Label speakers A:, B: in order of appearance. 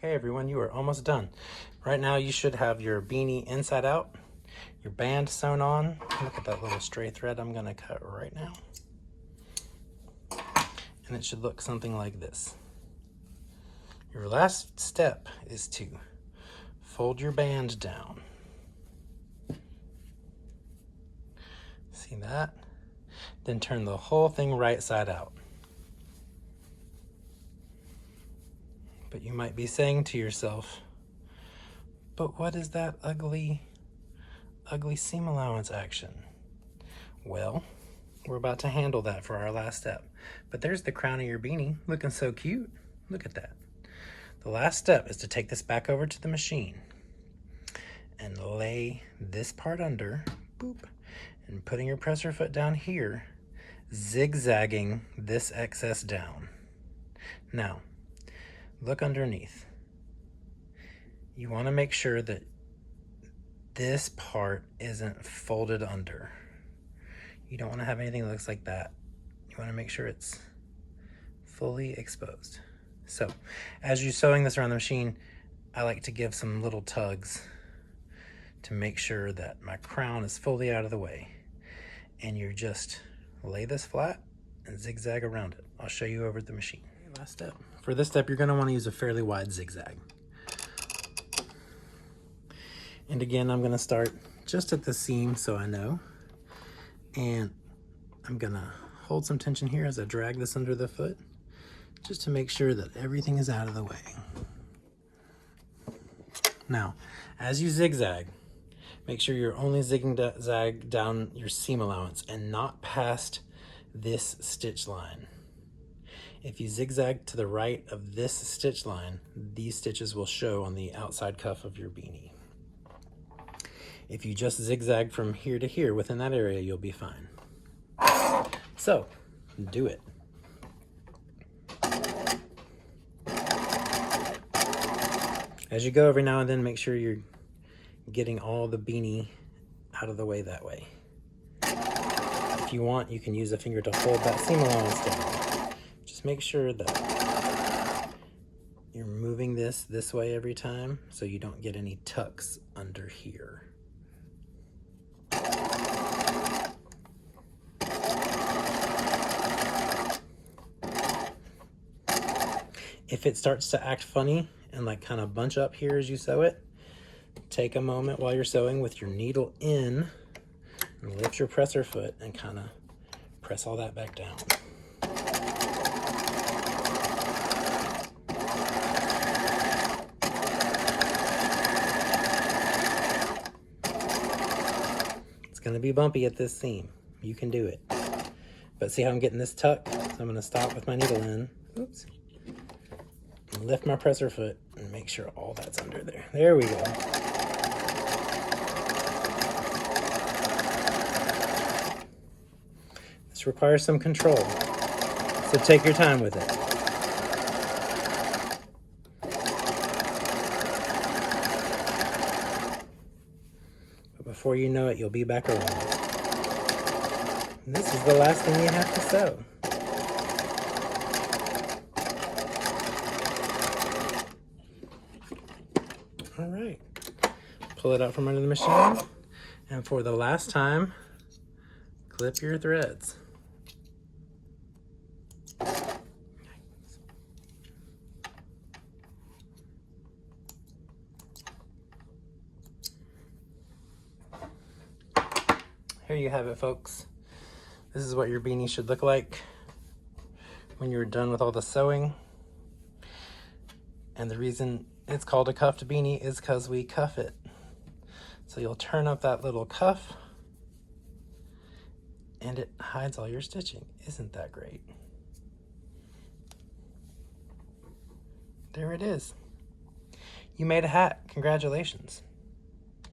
A: Okay everyone, you are almost done. Right now you should have your beanie inside out, your band sewn on. Look at that little stray thread I'm gonna cut right now. And it should look something like this. Your last step is to fold your band down. See that? Then turn the whole thing right side out. But you might be saying to yourself, but what is that ugly seam allowance action? Well, we're about to handle that for our last step. But there's the crown of your beanie, looking so cute. Look at that. The last step is to take this back over to the machine and lay this part under, boop, and putting your presser foot down here, zigzagging this excess down. Now, look underneath. You want to make sure that this part isn't folded under. You don't want to have anything that looks like that. You want to make sure it's fully exposed. So, as you're sewing this around the machine, I like to give some little tugs to make sure that my crown is fully out of the way. And you just lay this flat and zigzag around it. I'll show you over at the machine. Last step. For this step, you're going to want to use a fairly wide zigzag. And again, I'm going to start just at the seam so I know. And I'm going to hold some tension here as I drag this under the foot, just to make sure that everything is out of the way. Now, as you zigzag, make sure you're only zigzag down your seam allowance and not past this stitch line. If you zigzag to the right of this stitch line, these stitches will show on the outside cuff of your beanie. If you just zigzag from here to here within that area, you'll be fine. So, do it. As you go every now and then, make sure you're getting all the beanie out of the way that way. If you want, you can use a finger to hold that seam allowance down. Just make sure that you're moving this way every time so you don't get any tucks under here. If it starts to act funny and like kind of bunch up here as you sew it, take a moment while you're sewing with your needle in and lift your presser foot and kind of press all that back down. It's going to be bumpy at this seam. You can do it. But see how I'm getting this tuck? So I'm going to stop with my needle in. Oops. And lift my presser foot and make sure all that's under there. There we go. This requires some control, so take your time with it. But before you know it, you'll be back around. And this is the last thing you have to sew. All right, pull it out from under the machine, and for the last time, clip your threads. Here you have it, folks. This is what your beanie should look like when you're done with all the sewing. And the reason it's called a cuffed beanie is because we cuff it. So you'll turn up that little cuff and it hides all your stitching. Isn't that great? There it is. You made a hat. Congratulations.